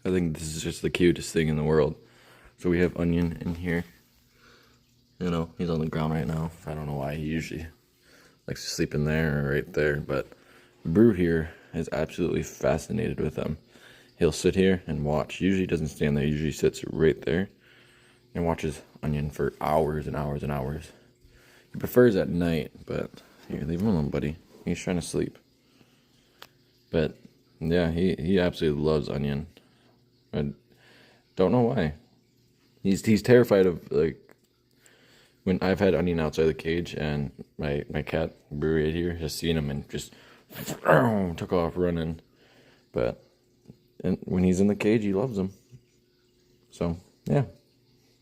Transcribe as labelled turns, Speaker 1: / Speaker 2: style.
Speaker 1: I think this is just the cutest thing in the world. So we have Onion in here. You know, he's on the ground right now. I don't know why. He usually likes to sleep in there or right there. But Brew here is absolutely fascinated with him. He'll sit here and watch. Usually doesn't stand there. Usually sits right there and watches Onion for hours and hours and hours. He prefers at night, but here, leave him alone, buddy. He's trying to sleep. But yeah, he absolutely loves Onion. I don't know why. He's terrified of, like, when I've had Onion outside the cage and my cat Brew right here has seen him and just took off running. But when he's in the cage, he loves him. So yeah.